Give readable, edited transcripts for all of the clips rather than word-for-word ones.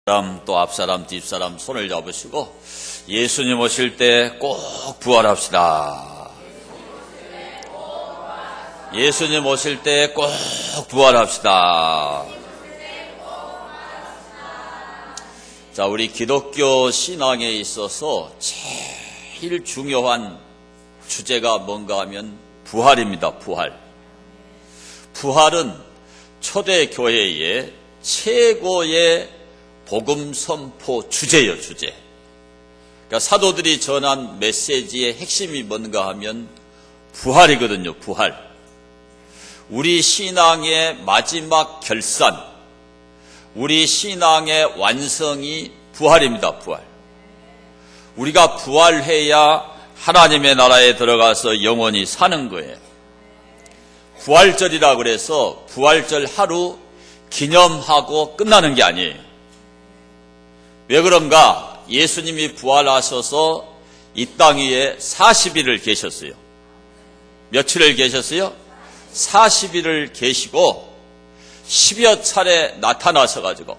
사람 또 앞사람 뒷사람 손을 잡으시고 예수님 오실 때 꼭 부활합시다. 예수님 오실 때 꼭 부활합시다. 자, 우리 기독교 신앙에 있어서 제일 중요한 주제가 뭔가 하면 부활입니다. 부활. 부활은 초대교회의 최고의 복음 선포 주제예요, 주제. 그러니까 사도들이 전한 메시지의 핵심이 뭔가 하면 부활이거든요, 부활. 우리 신앙의 마지막 결산, 우리 신앙의 완성이 부활입니다, 부활. 우리가 부활해야 하나님의 나라에 들어가서 영원히 사는 거예요. 부활절이라 그래서 부활절 하루 기념하고 끝나는 게 아니에요. 왜 그런가? 예수님이 부활하셔서 이 땅 위에 40일을 계셨어요. 며칠을 계셨어요? 40일을 계시고 10여 차례 나타나셔가지고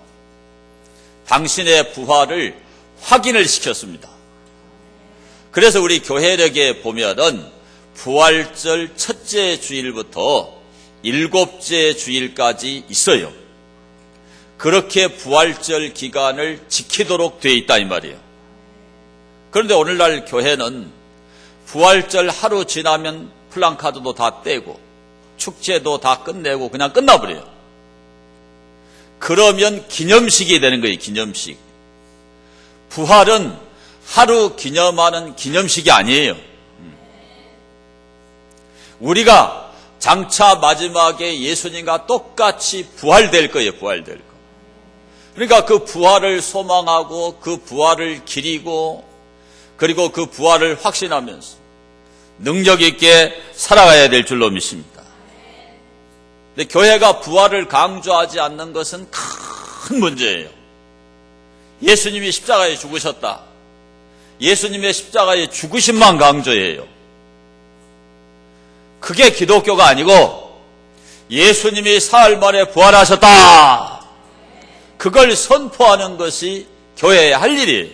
당신의 부활을 확인을 시켰습니다. 그래서 우리 교회력에 보면은 부활절 첫째 주일부터 7째 주일까지 있어요. 그렇게 부활절 기간을 지키도록 되어 있다 이 말이에요. 그런데 오늘날 교회는 부활절 하루 지나면 플랜카드도 다 떼고 축제도 다 끝내고 그냥 끝나버려요. 그러면 기념식이 되는 거예요, 기념식. 부활은 하루 기념하는 기념식이 아니에요. 우리가 장차 마지막에 예수님과 똑같이 부활될 거예요, 부활될 거. 그러니까 그 부활을 소망하고 그 부활을 기리고 그리고 그 부활을 확신하면서 능력 있게 살아가야 될 줄로 믿습니다. 근데 교회가 부활을 강조하지 않는 것은 큰 문제예요. 예수님이 십자가에 죽으셨다. 예수님의 십자가의 죽으심만 강조해요. 그게 기독교가 아니고 예수님이 사흘 만에 부활하셨다. 그걸 선포하는 것이 교회의 할 일이에요.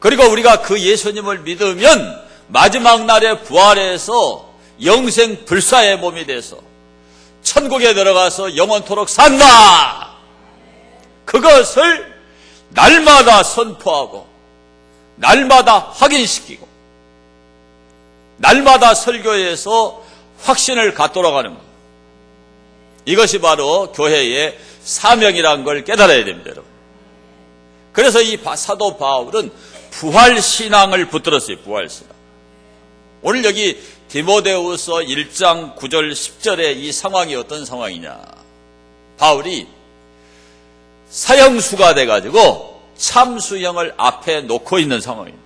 그리고 우리가 그 예수님을 믿으면 마지막 날에 부활해서 영생 불사의 몸이 돼서 천국에 들어가서 영원토록 산다. 그것을 날마다 선포하고 날마다 확인시키고 날마다 설교에서 확신을 갖도록 하는 것. 이것이 바로 교회의 사명이라는 걸 깨달아야 됩니다, 여러분. 그래서 이 사도 바울은 부활신앙을 붙들었어요, 부활신앙. 오늘 여기 디모데후서 1장 9절 10절의 이 상황이 어떤 상황이냐. 바울이 사형수가 돼가지고 참수형을 앞에 놓고 있는 상황입니다.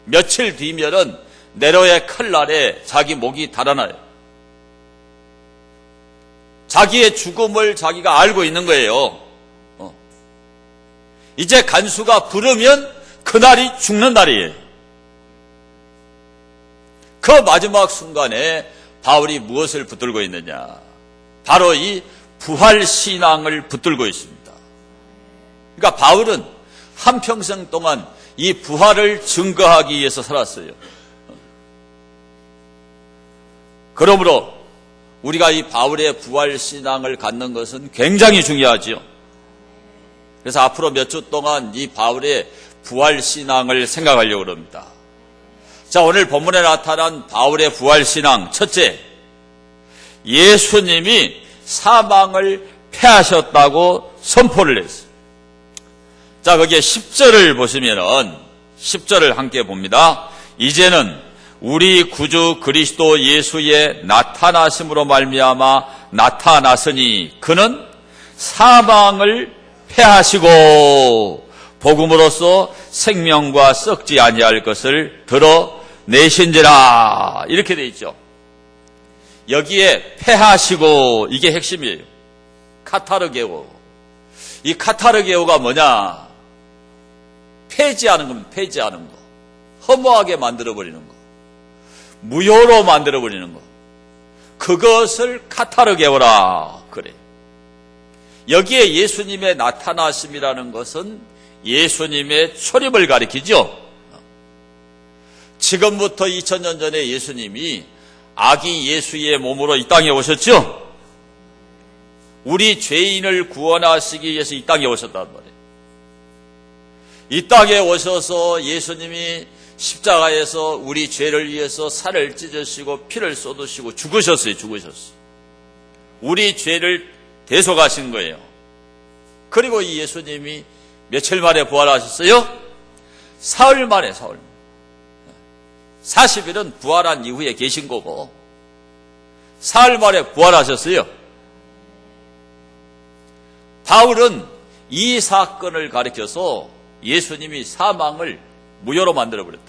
며칠 뒤면은 네로의 칼날에 자기 목이 달아나요. 자기의 죽음을 자기가 알고 있는 거예요. 이제 간수가 부르면 그날이 죽는 날이에요. 그 마지막 순간에 바울이 무엇을 붙들고 있느냐. 바로 이 부활신앙을 붙들고 있습니다. 그러니까 바울은 한평생 동안 이 부활을 증거하기 위해서 살았어요. 그러므로 우리가 이 바울의 부활신앙을 갖는 것은 굉장히 중요하지요. 그래서 앞으로 몇 주 동안 이 바울의 부활신앙을 생각하려고 합니다. 자, 오늘 본문에 나타난 바울의 부활신앙 첫째, 예수님이 사망을 패하셨다고 선포를 했어요. 자, 거기에 10절을 보시면은 10절을 함께 봅니다. 이제는 우리 구주 그리스도 예수의 나타나심으로 말미암아 나타났으니 그는 사망을 패하시고 복음으로써 생명과 썩지 아니할 것을 드러내신지라. 이렇게 돼 있죠. 여기에 패하시고 이게 핵심이에요. 카타르게오. 이 카타르게오가 뭐냐? 폐지하는 겁니다. 폐지하는 거. 허무하게 만들어버리는 거. 무효로 만들어버리는 것. 그것을 카타르게오라 그래. 여기에 예수님의 나타나심이라는 것은 예수님의 초림을 가리키죠. 지금부터 2000년 전에 예수님이 아기 예수의 몸으로 이 땅에 오셨죠. 우리 죄인을 구원하시기 위해서 이 땅에 오셨단 말이에요. 이 땅에 오셔서 예수님이 십자가에서 우리 죄를 위해서 살을 찢으시고 피를 쏟으시고 죽으셨어요. 우리 죄를 대속하신 거예요. 그리고 이 예수님이 며칠 만에 부활하셨어요? 사흘 만에, 사흘. 40일은 부활한 이후에 계신 거고 사흘 만에 부활하셨어요. 바울은 이 사건을 가리켜서 예수님이 사망을 무효로 만들어버렸다.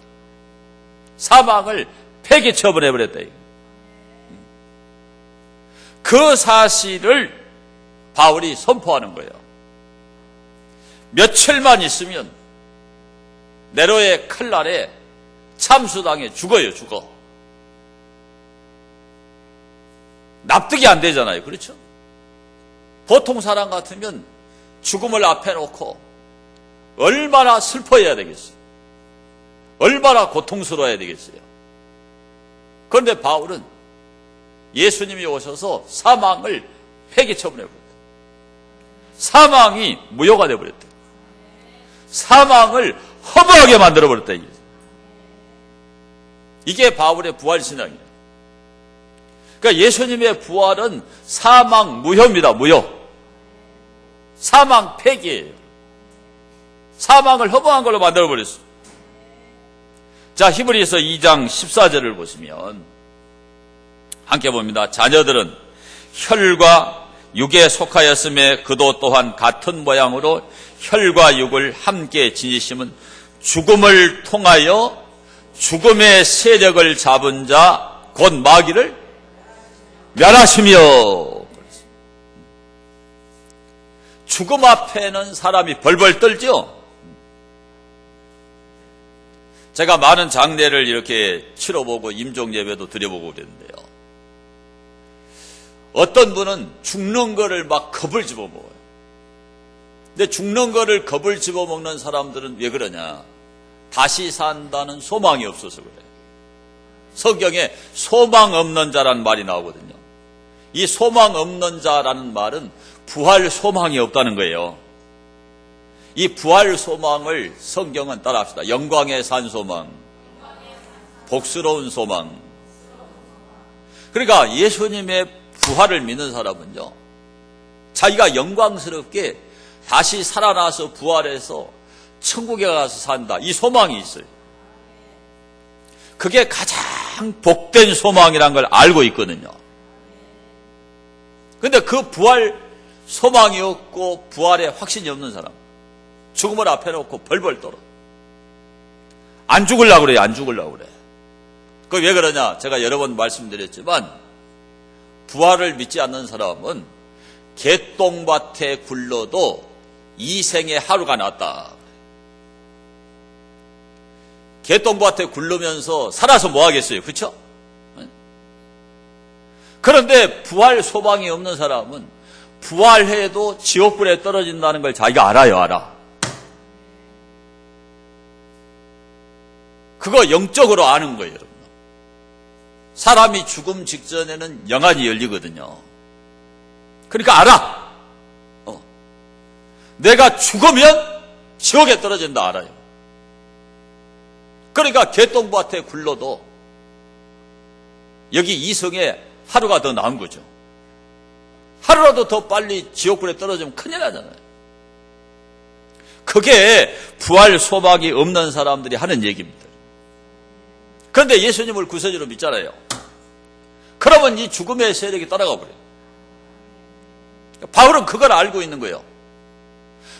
사망을 폐기 처분해버렸다. 그 사실을 바울이 선포하는 거예요. 며칠만 있으면 네로의 칼날에 참수당해 죽어요. 납득이 안 되잖아요. 그렇죠? 보통 사람 같으면 죽음을 앞에 놓고 얼마나 슬퍼해야 되겠어요. 얼마나 고통스러워야 되겠어요. 그런데 바울은 예수님이 오셔서 사망을 폐기 처분해버렸다. 사망이 무효가 되어버렸다. 사망을 허무하게 만들어버렸다. 이게 바울의 부활신앙이에요. 그러니까 예수님의 부활은 사망 무효입니다. 무효. 사망 폐기예요. 사망을 허무한 걸로 만들어버렸어요. 자, 히브리서 2장 14절을 보시면 함께 봅니다. 자녀들은 혈과 육에 속하였음에 그도 또한 같은 모양으로 혈과 육을 함께 지니심은 죽음을 통하여 죽음의 세력을 잡은 자 곧 마귀를 멸하시며. 죽음 앞에는 사람이 벌벌 떨죠. 제가 많은 장례를 이렇게 치러보고 임종 예배도 드려보고 그랬는데요. 어떤 분은 죽는 거를 막 겁을 집어먹어요. 근데 죽는 거를 겁을 집어먹는 사람들은 왜 그러냐? 다시 산다는 소망이 없어서 그래요. 성경에 소망 없는 자라는 말이 나오거든요. 이 소망 없는 자라는 말은 부활 소망이 없다는 거예요. 이 부활 소망을 성경은 따라합시다. 영광의 산 소망, 복스러운 소망. 그러니까 예수님의 부활을 믿는 사람은요, 자기가 영광스럽게 다시 살아나서 부활해서 천국에 가서 산다. 이 소망이 있어요. 그게 가장 복된 소망이라는 걸 알고 있거든요. 그런데 그 부활 소망이 없고 부활에 확신이 없는 사람, 죽음을 앞에 놓고 벌벌 떨어. 안 죽으려고 그래요. 안 죽으려고 그래. 그게 왜 그러냐? 제가 여러 번 말씀드렸지만 부활을 믿지 않는 사람은 개똥밭에 굴러도 이 생에 하루가 낫다. 개똥밭에 굴르면서 살아서 뭐 하겠어요? 그렇죠? 그런데 부활 소망이 없는 사람은 부활해도 지옥불에 떨어진다는 걸 자기가 알아. 그거 영적으로 아는 거예요, 여러분. 사람이 죽음 직전에는 영안이 열리거든요. 그러니까 알아. 내가 죽으면 지옥에 떨어진다 알아요. 그러니까 개똥밭에 굴러도 여기 이성에 하루가 더 나은 거죠. 하루라도 더 빨리 지옥불에 떨어지면 큰일 나잖아요. 그게 부활 소망이 없는 사람들이 하는 얘기입니다. 그런데 예수님을 구세주로 믿잖아요. 그러면 이 죽음의 세력이 따라가 버려요. 바울은 그걸 알고 있는 거예요.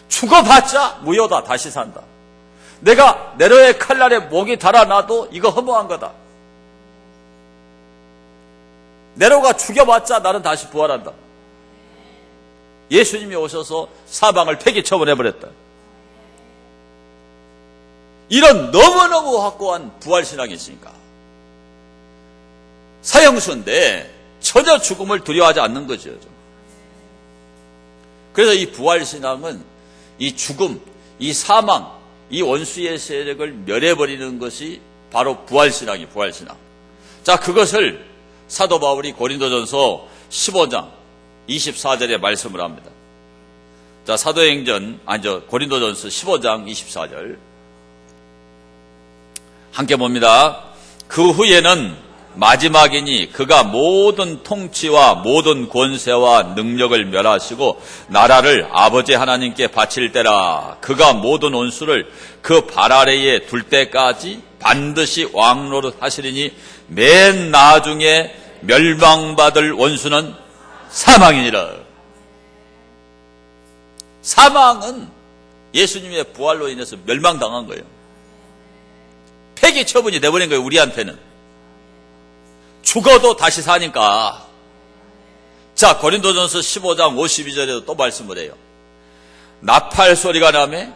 죽어봤자 무효다. 다시 산다. 내가 네로의 칼날에 목이 달아나도 이거 허무한 거다. 네로가 죽여봤자 나는 다시 부활한다. 예수님이 오셔서 사망을 폐기 처분해버렸다. 이런 너무너무 확고한 부활신앙이 있으니까 사형수인데 전혀 죽음을 두려워하지 않는 거죠. 그래서 이 부활신앙은 이 죽음, 이 사망, 이 원수의 세력을 멸해버리는 것이 바로 부활신앙이에요. 부활신앙. 자, 그것을 사도 바울이 고린도전서 15장 24절에 말씀을 합니다. 자, 고린도전서 15장 24절 함께 봅니다. 그 후에는 마지막이니 그가 모든 통치와 모든 권세와 능력을 멸하시고 나라를 아버지 하나님께 바칠 때라. 그가 모든 원수를 그 발 아래에 둘 때까지 반드시 왕노릇 하시리니 맨 나중에 멸망받을 원수는 사망이니라. 사망은 예수님의 부활로 인해서 멸망당한 거예요. 폐기 처분이 돼버린 거예요. 우리한테는. 죽어도 다시 사니까. 자, 고린도전서 15장 52절에도 또 말씀을 해요. 나팔 소리가 나매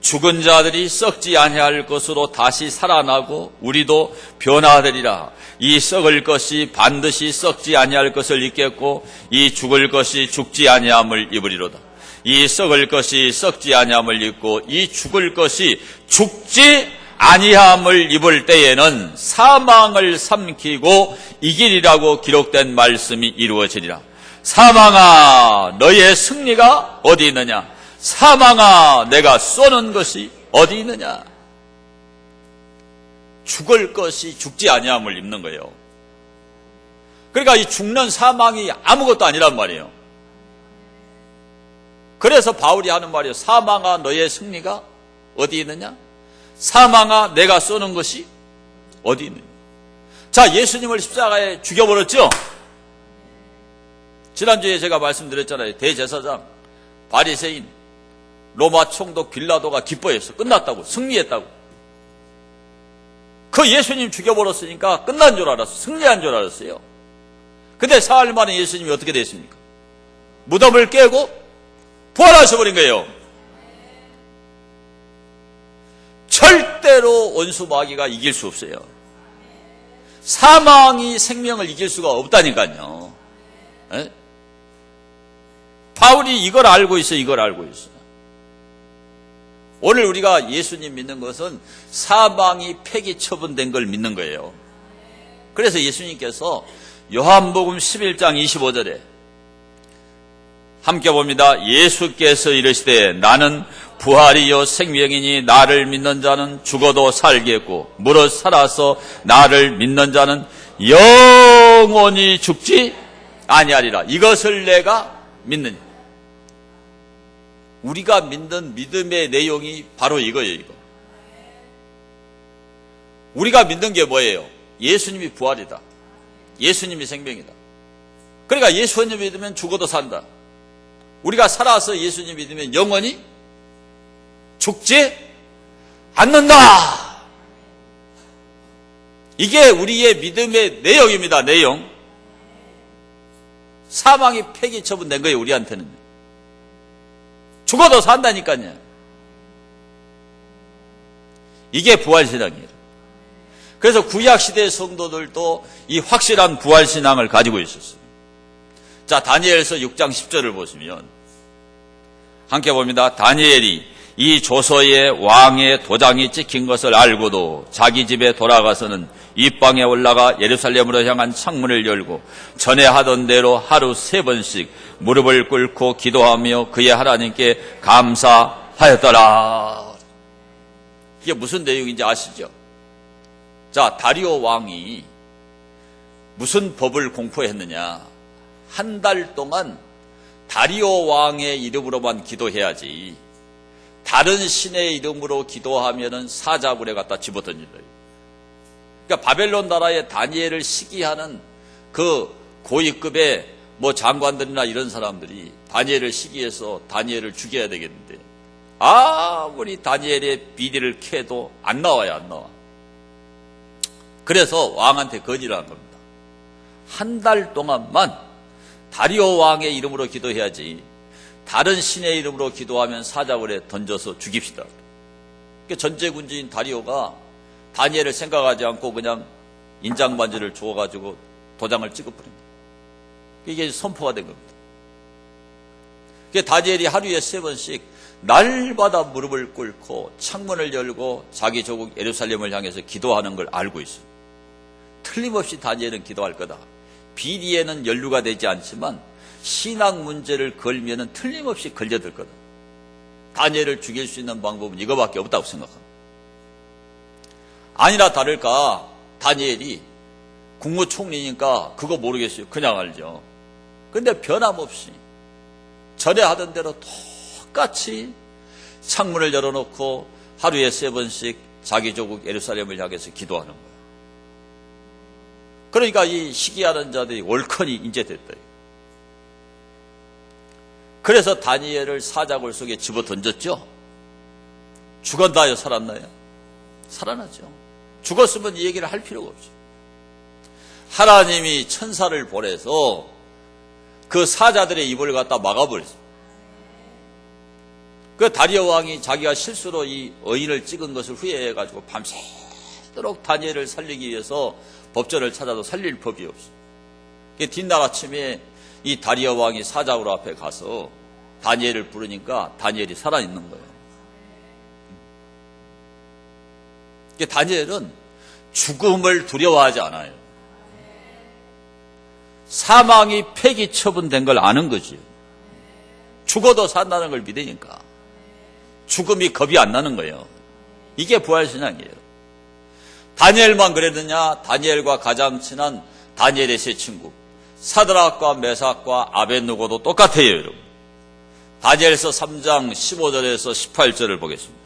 죽은 자들이 썩지 아니할 것으로 다시 살아나고 우리도 변화되리라. 이 썩을 것이 반드시 썩지 아니할 것을 입겠고 이 죽을 것이 죽지 아니함을 입으리로다. 이 썩을 것이 썩지 아니함을 입고 이 죽을 것이 죽지 아니함을 입을 때에는 사망을 삼키고 이기리라고 기록된 말씀이 이루어지리라. 사망아, 너의 승리가 어디 있느냐? 사망아, 내가 쏘는 것이 어디 있느냐? 죽을 것이 죽지 아니함을 입는 거예요. 그러니까 이 죽는 사망이 아무것도 아니란 말이에요. 그래서 바울이 하는 말이에요. 사망아, 너의 승리가 어디 있느냐? 사망아, 내가 쏘는 것이 어디 있느냐? 자, 예수님을 십자가에 죽여버렸죠? 지난주에 제가 말씀드렸잖아요. 대제사장, 바리새인, 로마 총독 빌라도가 기뻐했어. 끝났다고, 승리했다고. 그 예수님 죽여버렸으니까 끝난 줄 알았어. 승리한 줄 알았어요. 근데 사흘 만에 예수님이 어떻게 됐습니까? 무덤을 깨고 부활하셔버린 거예요. 절대로 원수 마귀가 이길 수 없어요. 사망이 생명을 이길 수가 없다니까요. 에? 바울이 이걸 알고 있어요. 이걸 알고 있어요. 오늘 우리가 예수님 믿는 것은 사망이 폐기 처분된 걸 믿는 거예요. 그래서 예수님께서 요한복음 11장 25절에 함께 봅니다. 예수께서 이르시되 나는 부활이요 생명이니 나를 믿는 자는 죽어도 살겠고 무릇 살아서 나를 믿는 자는 영원히 죽지 아니하리라. 이것을 내가 믿느냐. 우리가 믿는 믿음의 내용이 바로 이거예요. 이거. 우리가 믿는 게 뭐예요? 예수님이 부활이다. 예수님이 생명이다. 그러니까 예수님 믿으면 죽어도 산다. 우리가 살아서 예수님 믿으면 영원히 죽지 않는다. 이게 우리의 믿음의 내용입니다. 내용. 사망이 폐기 처분된 거예요. 우리한테는. 죽어도 산다니까요. 이게 부활신앙이에요. 그래서 구약시대 성도들도 이 확실한 부활신앙을 가지고 있었어요. 자, 다니엘서 6장 10절을 보시면 함께 봅니다. 다니엘이 이 조서에 왕의 도장이 찍힌 것을 알고도 자기 집에 돌아가서는 입방에 올라가 예루살렘으로 향한 창문을 열고 전에 하던 대로 하루 3번씩 무릎을 꿇고 기도하며 그의 하나님께 감사하였더라. 이게 무슨 내용인지 아시죠? 자, 다리오 왕이 무슨 법을 공포했느냐? 한 달 동안 다리오 왕의 이름으로만 기도해야지 다른 신의 이름으로 기도하면은 사자굴에 갖다 집어던진다. 그러니까 바벨론 나라의 다니엘을 시기하는 그 고위급의 뭐 장관들이나 이런 사람들이 다니엘을 시기해서 다니엘을 죽여야 되겠는데 아무리 다니엘의 비리를 캐도 안 나와요. 안 나와. 그래서 왕한테 건의를 한 겁니다. 한 달 동안만 다리오 왕의 이름으로 기도해야지 다른 신의 이름으로 기도하면 사자굴에 던져서 죽입시다. 그러니까 전제군주인 다리오가 다니엘을 생각하지 않고 그냥 인장반지를 주어가지고 도장을 찍어버린 거예요. 이게 선포가 된 겁니다. 다니엘이 하루에 3번씩 날마다 무릎을 꿇고 창문을 열고 자기 조국 예루살렘을 향해서 기도하는 걸 알고 있어요. 틀림없이 다니엘은 기도할 거다. 비리에는 연루가 되지 않지만 신앙 문제를 걸면은 틀림없이 걸려들 거다. 다니엘을 죽일 수 있는 방법은 이거밖에 없다고 생각합니다. 아니나 다를까 다니엘이 국무총리니까 그거 모르겠어요. 그냥 알죠. 근데 변함없이 전에 하던 대로 똑같이 창문을 열어놓고 하루에 3번씩 자기 조국 예루살렘을 향해서 기도하는 거예요. 그러니까 이 시기하는 자들이 월컨이 인제됐다. 그래서 다니엘을 사자굴 속에 집어 던졌죠. 죽었나요? 살았나요? 살아났죠. 죽었으면 이 얘기를 할 필요가 없죠. 하나님이 천사를 보내서 그 사자들의 입을 갖다 막아버렸어요. 그 다리오 왕이 자기가 실수로 이 의인을 찍은 것을 후회해가지고 밤새도록 다니엘을 살리기 위해서 법전을 찾아도 살릴 법이 없어요. 뒷날 아침에 이 다리오 왕이 사자굴 앞에 가서 다니엘을 부르니까 다니엘이 살아있는 거예요. 다니엘은 죽음을 두려워하지 않아요. 사망이 폐기 처분된 걸 아는 거지요. 죽어도 산다는 걸 믿으니까 죽음이 겁이 안 나는 거예요. 이게 부활신앙이에요. 다니엘만 그랬느냐? 다니엘과 가장 친한 다니엘의 세 친구 사드락과 메삭과 아벳느고도 똑같아요, 여러분. 다니엘서 3장 15절에서 18절을 보겠습니다.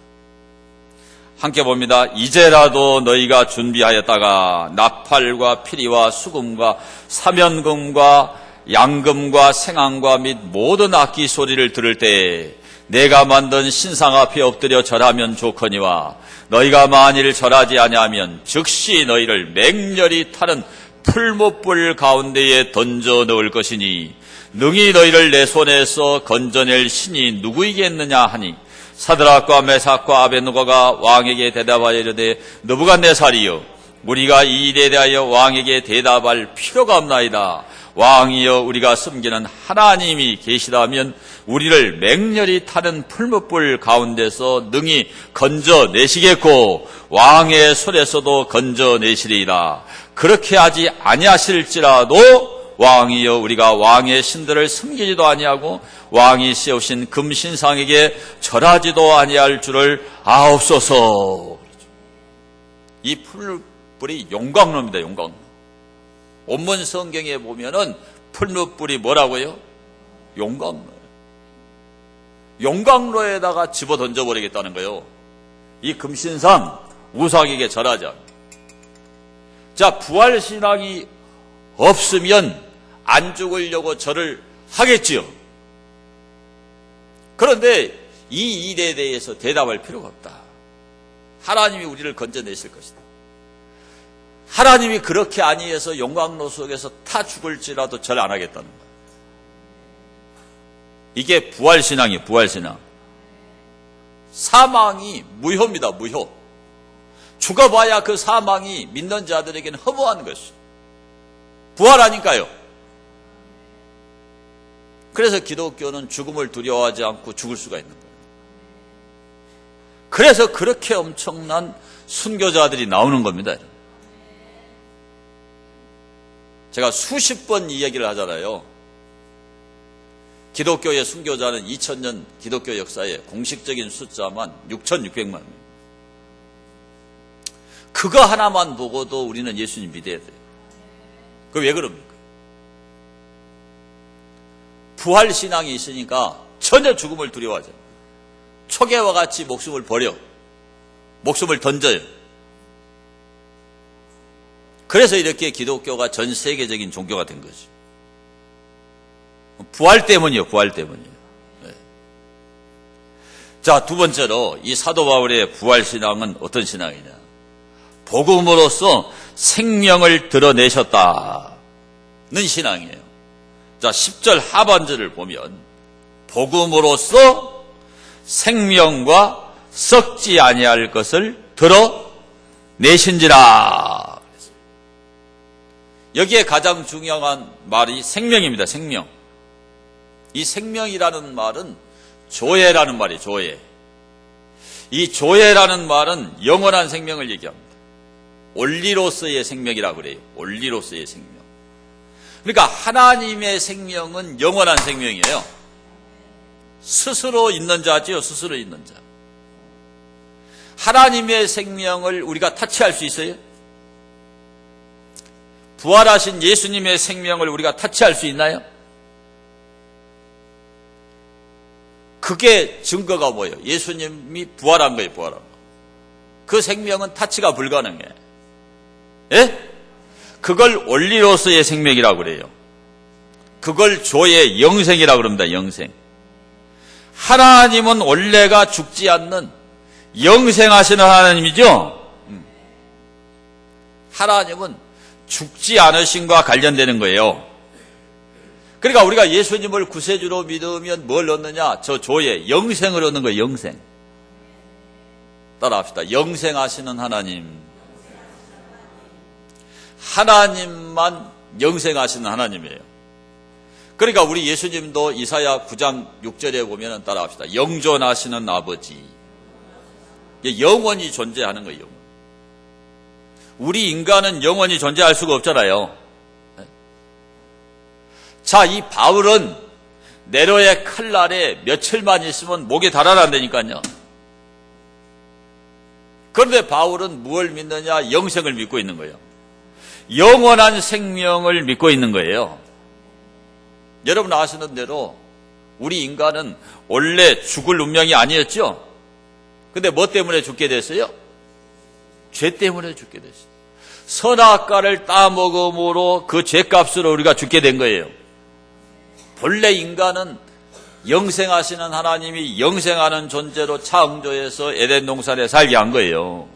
함께 봅니다. 이제라도 너희가 준비하였다가 나팔과 피리와 수금과 사면금과 양금과 생황과 및 모든 악기 소리를 들을 때에 내가 만든 신상 앞에 엎드려 절하면 좋거니와 너희가 만일 절하지 아니하면 즉시 너희를 맹렬히 타는 풀무불 가운데에 던져 넣을 것이니 능히 너희를 내 손에서 건져낼 신이 누구이겠느냐 하니 사드락과 메삭과 아벳느고가 왕에게 대답하여 이르되 느부갓네살이여 우리가 이 일에 대하여 왕에게 대답할 필요가 없나이다. 왕이여 우리가 섬기는 하나님이 계시다면 우리를 맹렬히 타는 풀무불 가운데서 능히 건져내시겠고 왕의 손에서도 건져내시리이다. 그렇게 하지 아니하실지라도 왕이여 우리가 왕의 신들을 섬기지도 아니하고 왕이 세우신 금신상에게 절하지도 아니할 줄을 아옵소서. 이 풀무불이 용광로입니다. 용광로. 원문 성경에 보면은 풀무불이 뭐라고요? 용광로예요. 용광로에다가 집어 던져버리겠다는 거예요. 이 금신상 우상에게 절하자. 자, 부활신앙이 없으면 안 죽으려고 절을 하겠지요. 그런데 이 일에 대해서 대답할 필요가 없다. 하나님이 우리를 건져내실 것이다. 하나님이 그렇게 아니해서 용광로 속에서 타 죽을지라도 절 안 하겠다는 거예요. 이게 부활신앙이에요. 부활신앙. 사망이 무효입니다. 무효. 죽어봐야 그 사망이 믿는 자들에게는 허무한 것이에요. 부활하니까요. 그래서 기독교는 죽음을 두려워하지 않고 죽을 수가 있는 거예요. 그래서 그렇게 엄청난 순교자들이 나오는 겁니다. 제가 수십 번 이 얘기를 하잖아요. 기독교의 순교자는 2000년 기독교 역사의 공식적인 숫자만 6,600만 명. 그거 하나만 보고도 우리는 예수님 믿어야 돼요. 그 왜 그럽니까? 부활신앙이 있으니까 전혀 죽음을 두려워하죠. 초계와 같이 목숨을 버려. 목숨을 던져요. 그래서 이렇게 기독교가 전 세계적인 종교가 된 거죠. 부활 때문이요. 부활 때문이요. 네. 자, 두 번째로 이 사도 바울의 부활신앙은 어떤 신앙이냐. 복음으로써 생명을 드러내셨다는 신앙이에요. 자, 10절 하반절을 보면 복음으로써 생명과 썩지 아니할 것을 드러내신지라. 여기에 가장 중요한 말이 생명입니다. 생명. 이 생명이라는 말은 조예라는 말이에요. 조예. 이 조예라는 말은 영원한 생명을 얘기합니다. 원리로서의 생명이라고 그래요. 원리로서의 생명. 그러니까 하나님의 생명은 영원한 생명이에요. 스스로 있는 자지요. 스스로 있는 자. 하나님의 생명을 우리가 타치할 수 있어요? 부활하신 예수님의 생명을 우리가 타치할 수 있나요? 그게 증거가 뭐예요? 예수님이 부활한 거예요. 부활한 거. 그 생명은 타치가 불가능해. 예? 그걸 원리로서의 생명이라고 그래요. 그걸 조의 영생이라고 그럽니다. 영생. 하나님은 원래가 죽지 않는 영생하시는 하나님이죠. 하나님은 죽지 않으심과 관련되는 거예요. 그러니까 우리가 예수님을 구세주로 믿으면 뭘 얻느냐? 저 조에 영생을 얻는 거예요. 영생. 따라합시다. 영생하시는 하나님. 하나님만 영생하시는 하나님이에요. 그러니까 우리 예수님도 이사야 9장 6절에 보면 따라합시다. 영존하시는 아버지. 영원히 존재하는 거예요. 우리 인간은 영원히 존재할 수가 없잖아요. 자, 이 바울은 네로의 칼날에 며칠만 있으면 목에 달아난다니까요. 그런데 바울은 무엇을 믿느냐? 영생을 믿고 있는 거예요. 영원한 생명을 믿고 있는 거예요. 여러분 아시는 대로 우리 인간은 원래 죽을 운명이 아니었죠? 근데 뭐 때문에 죽게 됐어요? 죄 때문에 죽게 됐어요. 선악과를 따먹음으로 그 죄값으로 우리가 죽게 된 거예요. 본래 인간은 영생하시는 하나님이 영생하는 존재로 창조해서 에덴 동산에 살게 한 거예요.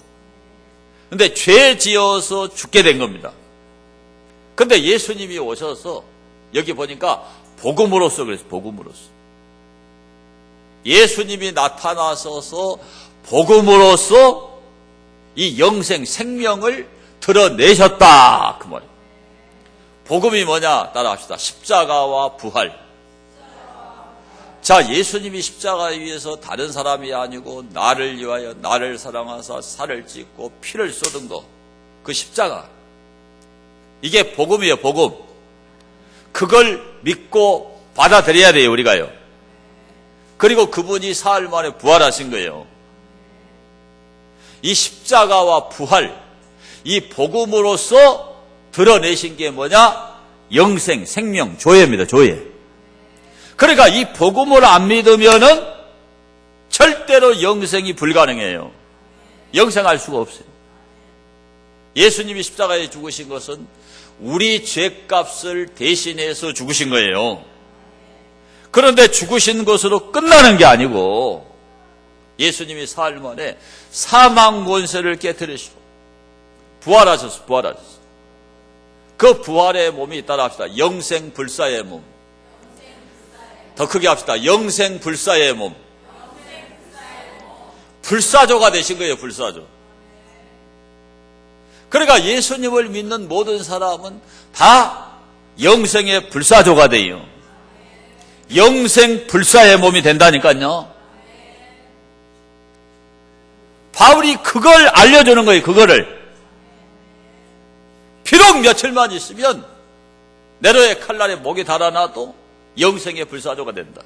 근데 죄 지어서 죽게 된 겁니다. 근데 예수님이 오셔서 여기 보니까 복음으로써 그랬어요. 복음으로써. 예수님이 나타나셔서 복음으로써 이 영생, 생명을 드러내셨다. 그 말이에요. 복음이 뭐냐? 따라합시다. 십자가와 부활. 자, 예수님이 십자가 위에서 다른 사람이 아니고 나를 위하여 나를 사랑하사 살을 찢고 피를 쏟은 거. 그 십자가. 이게 복음이에요. 복음. 그걸 믿고 받아들여야 돼요. 우리가요. 그리고 그분이 사흘 만에 부활하신 거예요. 이 십자가와 부활, 이 복음으로써 드러내신 게 뭐냐? 영생, 생명, 조예입니다. 조예. 그러니까 이 복음을 안 믿으면은 절대로 영생이 불가능해요. 영생할 수가 없어요. 예수님이 십자가에 죽으신 것은 우리 죄값을 대신해서 죽으신 거예요. 그런데 죽으신 것으로 끝나는 게 아니고 예수님이 사흘 만에 사망 권세를 깨뜨리시고 부활하셨어. 부활하셨어. 그 부활의 몸이 따라합시다. 영생 불사의 몸. 더 크게 합시다. 영생 불사의 몸. 불사조가 되신 거예요. 불사조. 그러니까 예수님을 믿는 모든 사람은 다 영생의 불사조가 돼요. 영생 불사의 몸이 된다니까요. 바울이 그걸 알려주는 거예요. 그거를. 비록 며칠만 있으면 네로의 칼날에 목이 달아나도 영생의 불사조가 된다.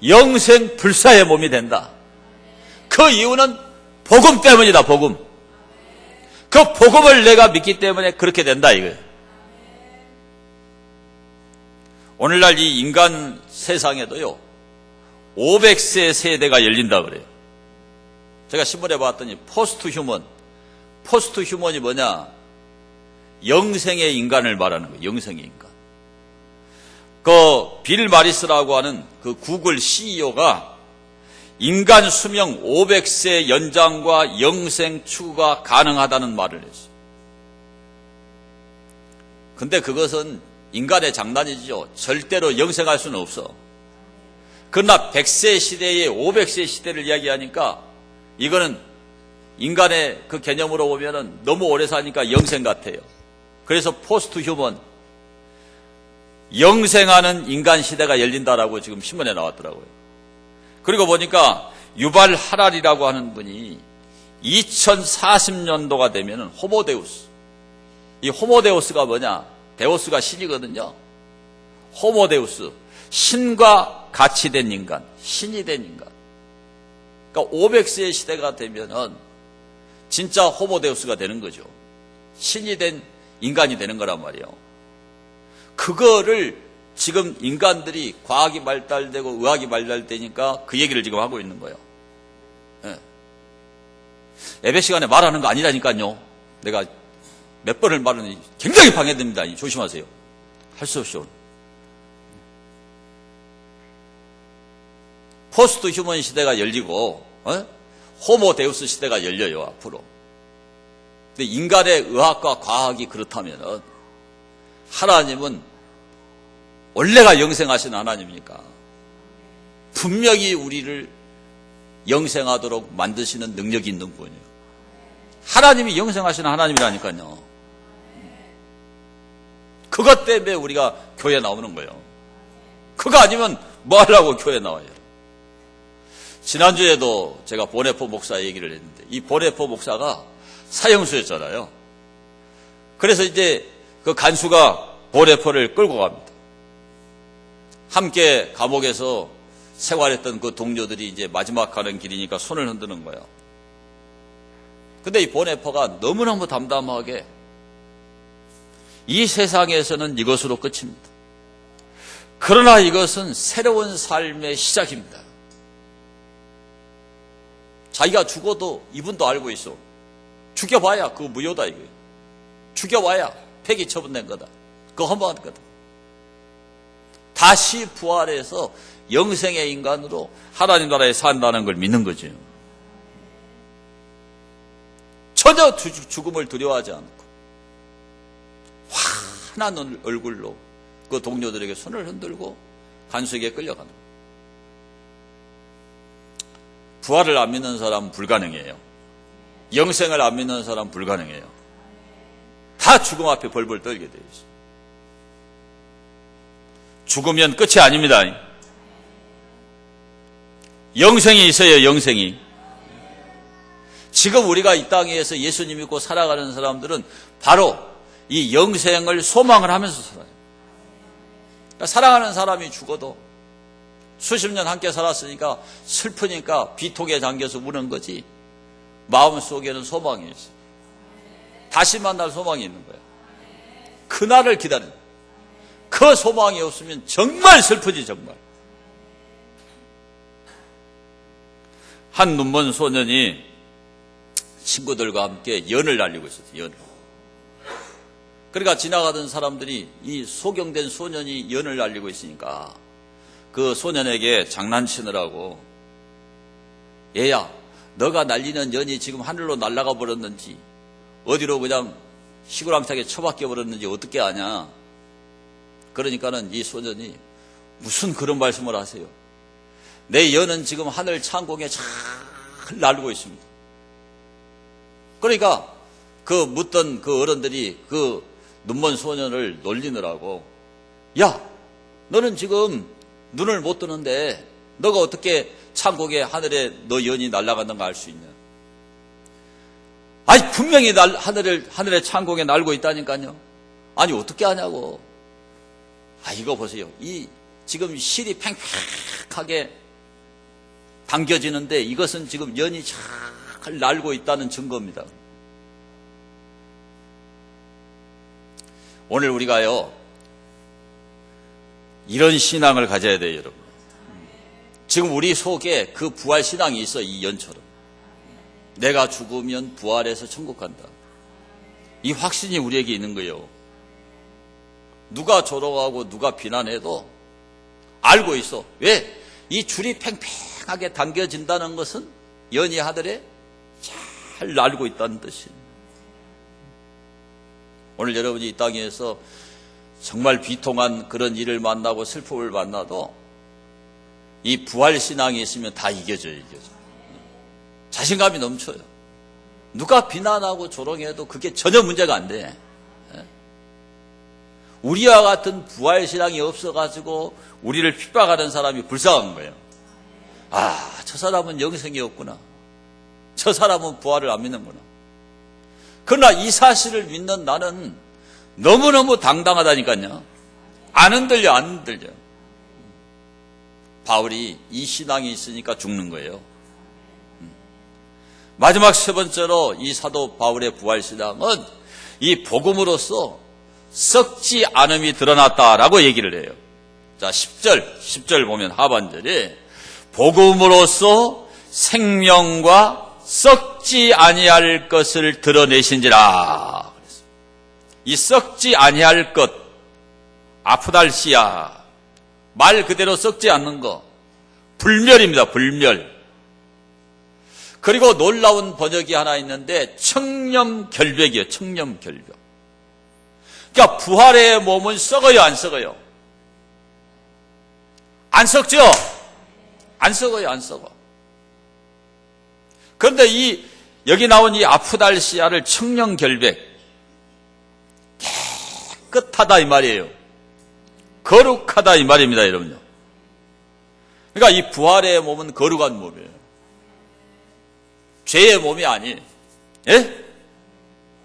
영생 불사의 몸이 된다. 그 이유는 복음 때문이다. 복음. 그 복음을 내가 믿기 때문에 그렇게 된다 이거예요. 오늘날 이 인간 세상에도요 500세 세대가 열린다 그래요. 제가 신문에 봤더니 포스트 휴먼이 뭐냐? 영생의 인간을 말하는 거예요. 영생의 인간. 그 빌 마리스라고 하는 그 구글 CEO가 인간 수명 500세 연장과 영생 추구가 가능하다는 말을 했어요. 근데 그것은 인간의 장난이죠. 절대로 영생할 수는 없어. 그러나 100세 시대에 500세 시대를 이야기하니까 이거는 인간의 그 개념으로 보면은 너무 오래 사니까 영생 같아요. 그래서 포스트 휴먼, 영생하는 인간 시대가 열린다라고 지금 신문에 나왔더라고요. 그리고 보니까 유발 하랄이라고 하는 분이 2040년도가 되면은 호모데우스, 이 호모데우스가 뭐냐? 데우스가 신이거든요. 호모데우스, 신과 같이 된 인간, 신이 된 인간. 그러니까 500세의 시대가 되면은 진짜 호모데우스가 되는 거죠. 신이 된 인간이 되는 거란 말이에요. 그거를 지금 인간들이 과학이 발달되고 의학이 발달되니까 그 얘기를 지금 하고 있는 거예요. 예. 예배 시간에 말하는 거 아니라니까요. 내가 몇 번을 말하는 굉장히 방해됩니다. 조심하세요. 할 수 없이. 포스트 휴먼 시대가 열리고 호모데우스 시대가 열려요 앞으로. 근데 인간의 의학과 과학이 그렇다면 하나님은 원래가 영생하신 하나님이니까 분명히 우리를 영생하도록 만드시는 능력이 있는 분이에요. 하나님이 영생하시는 하나님이라니까요. 그것 때문에 우리가 교회 나오는 거예요. 그거 아니면 뭐 하려고 교회 나와요. 지난주에도 제가 보네포 목사 얘기를 했는데 이 보네포 목사가 사형수였잖아요. 그래서 이제 그 간수가 보네포를 끌고 갑니다. 함께 감옥에서 생활했던 그 동료들이 이제 마지막 가는 길이니까 손을 흔드는 거예요. 근데 이 보네포가 너무너무 담담하게 이 세상에서는 이것으로 끝입니다. 그러나 이것은 새로운 삶의 시작입니다. 자기가 죽어도 이분도 알고 있어. 죽여봐야 그거 무효다 이거예요. 죽여봐야 폐기 처분된 거다. 그거 허무한 거다. 다시 부활해서 영생의 인간으로 하나님 나라에 산다는 걸 믿는 거죠. 전혀 죽음을 두려워하지 않고 환한 얼굴로 그 동료들에게 손을 흔들고 간수에게 끌려가는 거예요. 부활을 안 믿는 사람은 불가능해요. 영생을 안 믿는 사람은 불가능해요. 다 죽음 앞에 벌벌 떨게 되어 있어요. 죽으면 끝이 아닙니다. 영생이 있어요. 영생이. 지금 우리가 이 땅에서 예수님 믿고 살아가는 사람들은 바로 이 영생을 소망을 하면서 살아요. 그러니까 사랑하는 사람이 죽어도 수십 년 함께 살았으니까 슬프니까 비통에 잠겨서 우는 거지 마음속에는 소망이 있어요. 다시 만날 소망이 있는 거예요. 그날을 기다리는 거예요. 그 소망이 없으면 정말 슬프지 정말. 한 눈먼 소년이 친구들과 함께 연을 날리고 있었어요. 연을. 그러니까 지나가던 사람들이 이 소경된 소년이 연을 날리고 있으니까 그 소년에게 장난치느라고 얘야 너가 날리는 연이 지금 하늘로 날아가 버렸는지 어디로 그냥 시구랑차게 처박혀 버렸는지 어떻게 아냐. 그러니까는 이 소년이 무슨 그런 말씀을 하세요. 내 연은 지금 하늘 창공에 잘 날고 있습니다. 그러니까 그 묻던 그 어른들이 그 눈먼 소년을 놀리느라고 야 너는 지금 눈을 못 뜨는데 너가 어떻게 창공에 하늘에 너 연이 날아가는 거 알 수 있냐. 아니 분명히 하늘에 창공에 날고 있다니까요. 아니 어떻게 하냐고. 아 이거 보세요. 이 지금 실이 팽팽하게 당겨지는데 이것은 지금 연이 잘 날고 있다는 증거입니다. 오늘 우리가요 이런 신앙을 가져야 돼요, 여러분. 지금 우리 속에 그 부활 신앙이 있어, 이 연처럼. 내가 죽으면 부활해서 천국 간다. 이 확신이 우리에게 있는 거예요. 누가 조롱하고 누가 비난해도 알고 있어. 왜? 이 줄이 팽팽하게 당겨진다는 것은 연이 하늘에 잘 날고 있다는 뜻이에요. 오늘 여러분이 이 땅에서 정말 비통한 그런 일을 만나고 슬픔을 만나도 이 부활신앙이 있으면 다 이겨져요. 자신감이 넘쳐요. 누가 비난하고 조롱해도 그게 전혀 문제가 안 돼. 우리와 같은 부활신앙이 없어가지고 우리를 핍박하는 사람이 불쌍한 거예요. 아, 저 사람은 영생이 없구나. 저 사람은 부활을 안 믿는구나. 그러나 이 사실을 믿는 나는 너무너무 당당하다니까요. 안 흔들려, 안 흔들려. 바울이 이 신앙이 있으니까 죽는 거예요. 마지막 세 번째로 이 사도 바울의 부활신앙은 이 복음으로서 썩지 않음이 드러났다라고 얘기를 해요. 자, 10절 보면 하반절에 복음으로서 생명과 썩지 아니할 것을 드러내신지라. 이 썩지 아니할 것, 아프달시아, 말 그대로 썩지 않는 거, 불멸입니다. 불멸. 그리고 놀라운 번역이 하나 있는데 청렴결백이에요. 청렴결백. 그러니까 부활의 몸은 썩어요, 안 썩어요? 안 썩죠? 안 썩어요, 안 썩어. 그런데 여기 나온 이 아프달시아를 청렴결백, 깨끗하다 이 말이에요. 거룩하다 이 말입니다, 여러분요. 그러니까 이 부활의 몸은 거룩한 몸이에요. 죄의 몸이 아니에요. 예?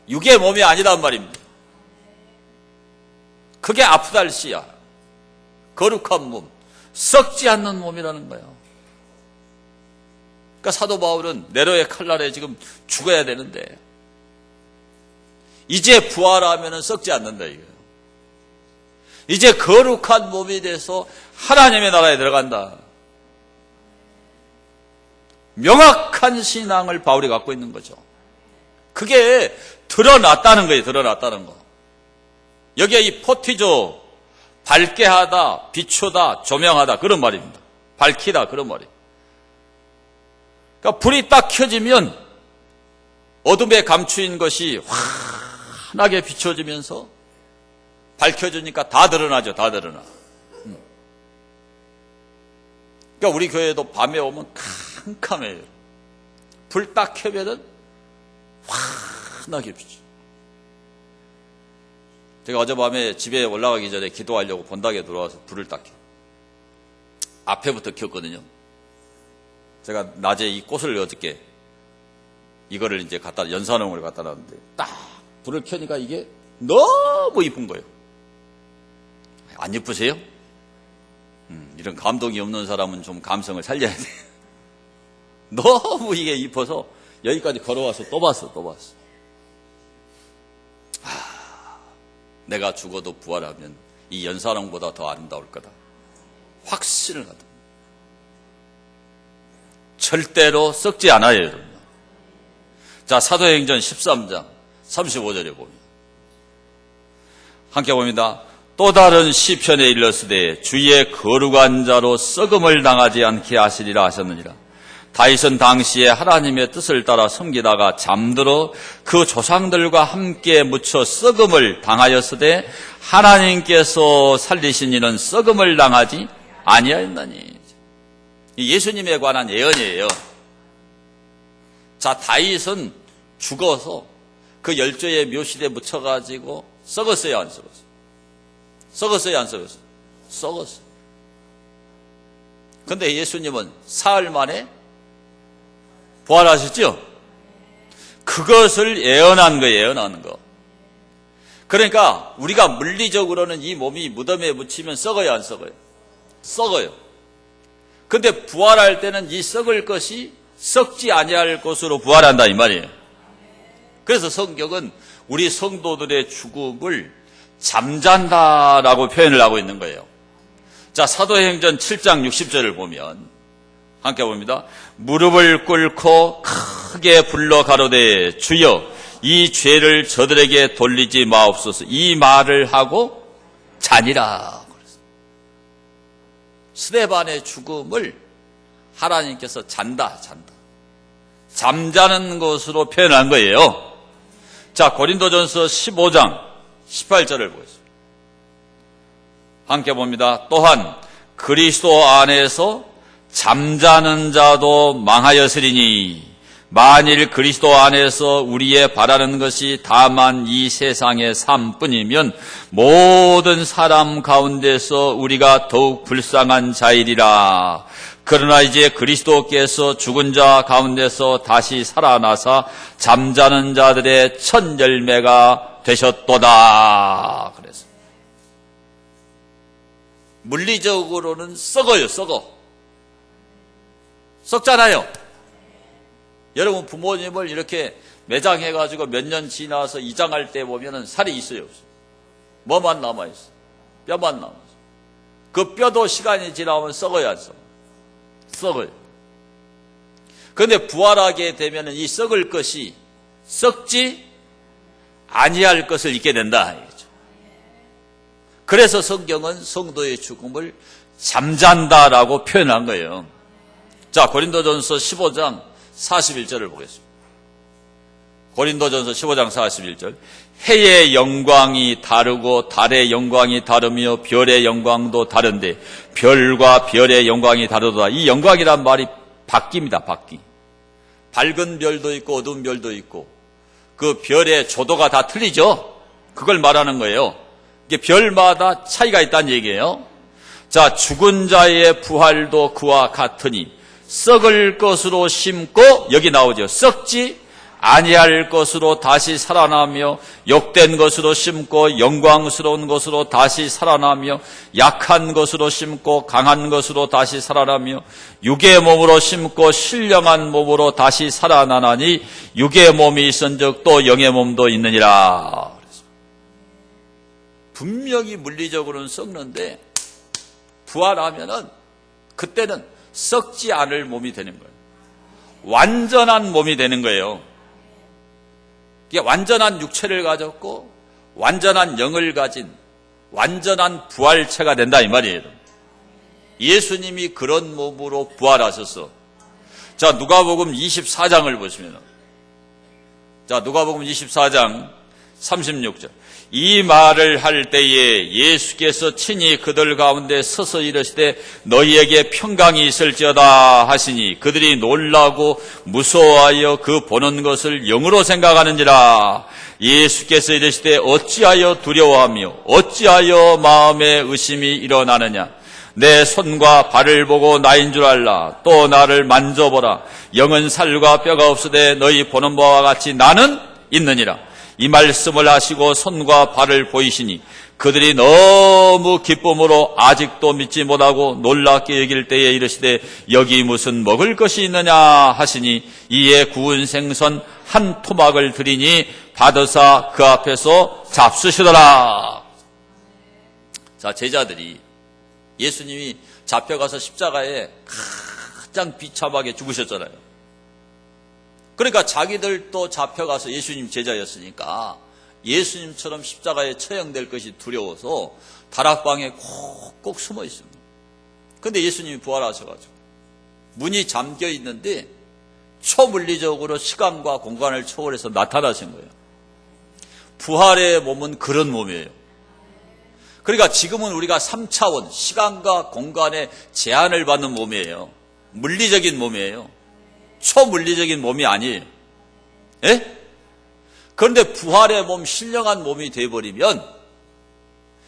육의 몸이 아니란 말입니다. 그게 아프달시아, 거룩한 몸, 썩지 않는 몸이라는 거예요. 그러니까 사도 바울은 네로의 칼날에 지금 죽어야 되는데 이제 부활하면 썩지 않는다 이거예요. 이제 거룩한 몸이 돼서 하나님의 나라에 들어간다. 명확한 신앙을 바울이 갖고 있는 거죠. 그게 드러났다는 거예요. 드러났다는 거. 여기에 이 포티조, 밝게 하다, 비추다, 조명하다 그런 말입니다. 밝히다 그런 말이에요. 그러니까 불이 딱 켜지면 어둠에 감추인 것이 환하게 비춰지면서 밝혀지니까 다 드러나죠. 다 드러나. 그러니까 우리 교회도 밤에 오면 캄캄해요. 불 딱 켜면은 환하게 비춰. 제가 어젯밤에 집에 올라가기 전에 기도하려고 본당에 들어와서 불을 딱 켜. 앞에부터 켰거든요. 제가 낮에 이 꽃을 어저께 이거를 이제 연산홍을 갖다 놨는데 딱 불을 켜니까 이게 너무 이쁜 거예요. 안 예쁘세요? 이런 감동이 없는 사람은 좀 감성을 살려야 돼. 너무 이게 이뻐서 여기까지 걸어와서 또 봤어. 내가 죽어도 부활하면 이 연산홍보다 더 아름다울 거다. 확신을 갖다. 절대로 썩지 않아요, 여러분. 자, 사도행전 13장 35절에 보면 함께 봅니다. 또 다른 시편에 일렀으되 주의 거룩한 자로 썩음을 당하지 않게 하시리라 하셨느니라. 다윗은 당시에 하나님의 뜻을 따라 섬기다가 잠들어 그 조상들과 함께 묻혀 썩음을 당하였으되 하나님께서 살리신 이는 썩음을 당하지 아니하였나니. 예수님에 관한 예언이에요. 자, 다윗은 죽어서 그 열조의 묘실에 묻혀가지고 썩었어요, 안 썩었어요? 썩었어요, 안 썩었어요? 썩었어요. 근데 예수님은 사흘 만에 부활하셨죠? 그것을 예언한 거예요, 예언하는 거. 그러니까 우리가 물리적으로는 이 몸이 무덤에 묻히면 썩어요, 안 썩어요? 썩어요. 근데 부활할 때는 이 썩을 것이 썩지 아니할 것으로 부활한다 이 말이에요. 그래서 성경은 우리 성도들의 죽음을 잠잔다라고 표현을 하고 있는 거예요. 자, 사도행전 7장 60절을 보면 함께 봅니다. 무릎을 꿇고 크게 불러 가로되 주여 이 죄를 저들에게 돌리지 마옵소서. 이 말을 하고 자니라. 스데반의 죽음을 하나님께서 잔다. 잠자는 것으로 표현한 거예요. 자, 고린도전서 15장 18절을 보겠습니다. 함께 봅니다. 또한 그리스도 안에서 잠자는 자도 망하였으리니 만일 그리스도 안에서 우리의 바라는 것이 다만 이 세상의 삶뿐이면 모든 사람 가운데서 우리가 더욱 불쌍한 자이리라. 그러나 이제 그리스도께서 죽은 자 가운데서 다시 살아나사 잠자는 자들의 첫 열매가 되셨도다. 그래서 물리적으로는 썩어요. 썩잖아요. 여러분 부모님을 이렇게 매장해가지고 몇 년 지나서 이장할 때 보면은 살이 있어요, 없어요? 뭐만 남아있어요? 뼈만 남아있어요. 그 뼈도 시간이 지나면 썩어야 썩어요. 그런데 부활하게 되면은 이 썩을 것이 썩지 아니할 것을 잊게 된다. 그래서 성경은 성도의 죽음을 잠잔다라고 표현한 거예요. 자, 고린도전서 15장 41절을 보겠습니다. 고린도전서 15장 41절. 해의 영광이 다르고 달의 영광이 다르며 별의 영광도 다른데 별과 별의 영광이 다르다. 이 영광이란 말이 바뀝니다. 밝은 별도 있고 어두운 별도 있고 그 별의 조도가 다 틀리죠. 그걸 말하는 거예요. 이게 별마다 차이가 있다는 얘기예요. 자, 죽은 자의 부활도 그와 같으니 썩을 것으로 심고, 여기 나오죠. 썩지 아니할 것으로 다시 살아나며, 욕된 것으로 심고 영광스러운 것으로 다시 살아나며, 약한 것으로 심고 강한 것으로 다시 살아나며, 육의 몸으로 심고 신령한 몸으로 다시 살아나나니 육의 몸이 있은즉 또 영의 몸도 있느니라. 분명히 물리적으로는 썩는데 부활하면은 그때는 썩지 않을 몸이 되는 거예요. 완전한 몸이 되는 거예요. 이게 완전한 육체를 가졌고 완전한 영을 가진 완전한 부활체가 된다 이 말이에요. 예수님이 그런 몸으로 부활하셨어. 자, 누가복음 24장을 보시면, 자, 누가복음 24장 36절. 이 말을 할 때에 예수께서 친히 그들 가운데 서서 이르시되 너희에게 평강이 있을지어다 하시니 그들이 놀라고 무서워하여 그 보는 것을 영으로 생각하는지라. 예수께서 이르시되 어찌하여 두려워하며 어찌하여 마음에 의심이 일어나느냐. 내 손과 발을 보고 나인 줄 알라. 또 나를 만져보라. 영은 살과 뼈가 없으되 너희 보는 바와 같이 나는 있느니라. 이 말씀을 하시고 손과 발을 보이시니 그들이 너무 기쁨으로 아직도 믿지 못하고 놀랍게 여길 때에 이르시되 여기 무슨 먹을 것이 있느냐 하시니 이에 구운 생선 한 토막을 드리니 받으사 그 앞에서 잡수시더라. 자, 제자들이 예수님이 잡혀가서 십자가에 가장 비참하게 죽으셨잖아요. 그러니까 자기들도 잡혀가서 예수님 제자였으니까 예수님처럼 십자가에 처형될 것이 두려워서 다락방에 꼭 숨어 있습니다. 그런데 예수님이 부활하셔가지고 문이 잠겨 있는데 초물리적으로 시간과 공간을 초월해서 나타나신 거예요. 부활의 몸은 그런 몸이에요. 그러니까 지금은 우리가 3차원 시간과 공간의 제한을 받는 몸이에요. 물리적인 몸이에요. 초물리적인 몸이 아니에요. 예? 그런데 부활의 몸, 신령한 몸이 되어버리면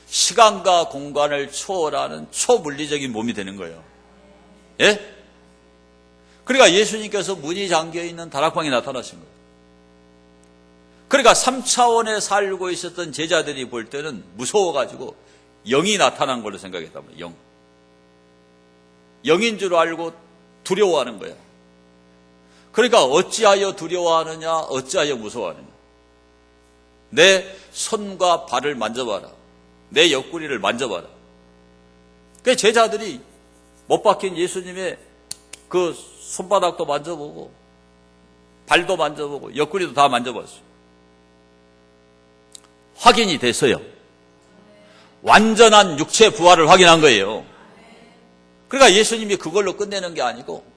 시간과 공간을 초월하는 초물리적인 몸이 되는 거예요. 예? 그러니까 예수님께서 문이 잠겨있는 다락방에 나타나신 거예요. 그러니까 3차원에 살고 있었던 제자들이 볼 때는 무서워가지고 영이 나타난 걸로 생각했단 말이에요. 영인 줄 알고 두려워하는 거예요. 그러니까 어찌하여 두려워하느냐, 어찌하여 무서워하느냐. 내 손과 발을 만져봐라. 내 옆구리를 만져봐라. 그 제자들이 못 박힌 예수님의 그 손바닥도 만져보고 발도 만져보고 옆구리도 다 만져봤어요. 확인이 됐어요. 완전한 육체 부활을 확인한 거예요. 그러니까 예수님이 그걸로 끝내는 게 아니고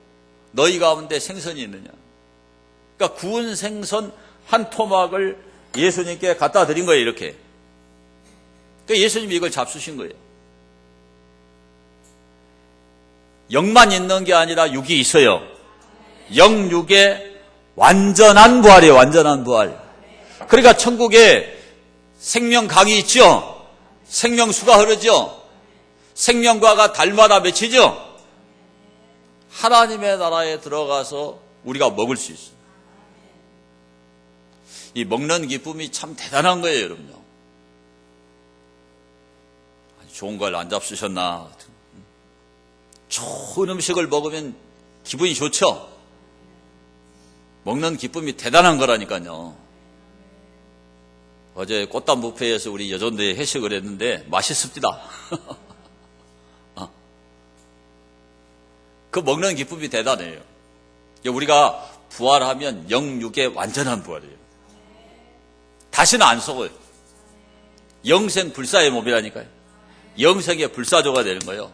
너희 가운데 생선이 있느냐. 그러니까 구운 생선 한 토막을 예수님께 갖다 드린 거예요, 이렇게. 그러니까 예수님이 이걸 잡수신 거예요. 영만 있는 게 아니라 육이 있어요. 영육에 완전한 부활이에요. 완전한 부활. 그러니까 천국에 생명강이 있죠. 생명수가 흐르죠. 생명과가 달마다 맺히죠. 하나님의 나라에 들어가서 우리가 먹을 수 있어요. 이 먹는 기쁨이 참 대단한 거예요, 여러분요. 좋은 걸 안 잡수셨나? 좋은 음식을 먹으면 기분이 좋죠? 먹는 기쁨이 대단한 거라니까요. 어제 꽃담 뷔페에서 우리 여전도에 회식을 했는데 맛있습니다. 그 먹는 기쁨이 대단해요. 우리가 부활하면 영육의 완전한 부활이에요. 다시는 안 속어요. 영생 불사의 몸이라니까요. 영생의 불사조가 되는 거예요.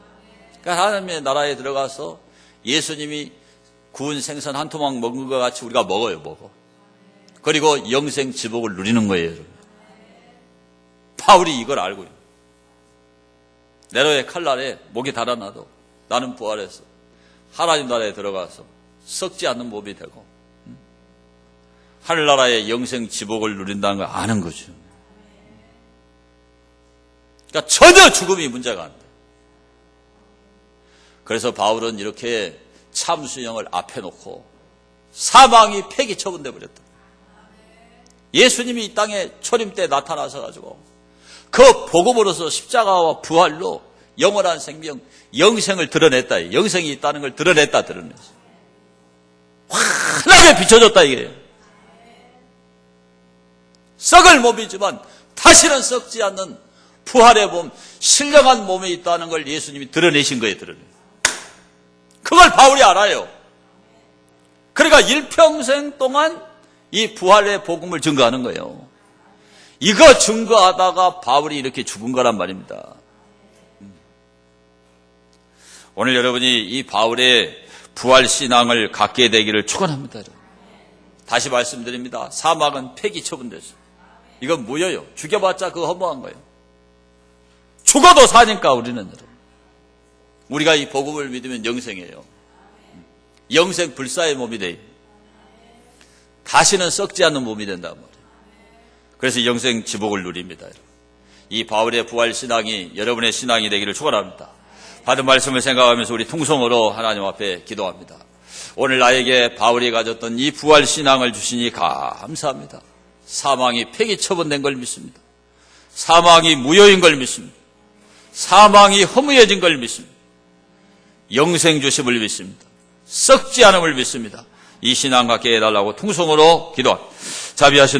그러니까 하나님의 나라에 들어가서 예수님이 구운 생선 한 토막 먹은 것 같이 우리가 먹어. 그리고 영생 지복을 누리는 거예요, 여러분. 바울이 이걸 알고 있어요. 네로의 칼날에 목이 달아나도 나는 부활해서 하나님 나라에 들어가서 썩지 않는 몸이 되고 하늘나라의 영생 지복을 누린다는 걸 아는 거죠. 그러니까 전혀 죽음이 문제가 안 돼. 그래서 바울은 이렇게 참수형을 앞에 놓고 사망이 폐기 처분돼 버렸다. 예수님이 이 땅에 초림 때 나타나서 가지고 그 복음으로서 십자가와 부활로 영원한 생명, 영생을 드러냈다. 영생이 있다는 걸 드러냈어. 환하게 비춰줬다 이게요. 썩을 몸이지만 다시는 썩지 않는 부활의 몸, 신령한 몸에 있다는 걸 예수님이 드러내신 거예요. 그걸 바울이 알아요. 그러니까 일평생 동안 이 부활의 복음을 증거하는 거예요. 이거 증거하다가 바울이 이렇게 죽은 거란 말입니다. 오늘 여러분이 이 바울의 부활 신앙을 갖게 되기를 축원합니다. 다시 말씀드립니다. 사망은 폐기 처분됐어요. 이건 무효예요. 죽여봤자 그거 허무한 거예요. 죽어도 사니까 우리는 여러분. 우리가 이 복음을 믿으면 영생이에요. 영생 불사의 몸이 돼요. 다시는 썩지 않는 몸이 된단 말이에요. 그래서 영생 지복을 누립니다. 여러분. 이 바울의 부활 신앙이 여러분의 신앙이 되기를 축원합니다. 받은 말씀을 생각하면서 우리 통성으로 하나님 앞에 기도합니다. 오늘 나에게 바울이 가졌던 이 부활 신앙을 주시니 감사합니다. 사망이 폐기 처분된 걸 믿습니다. 사망이 무효인 걸 믿습니다. 사망이 허무해진 걸 믿습니다. 영생 주심을 믿습니다. 썩지 않음을 믿습니다. 이 신앙 갖게 해달라고 통성으로 기도합니다. 자비하신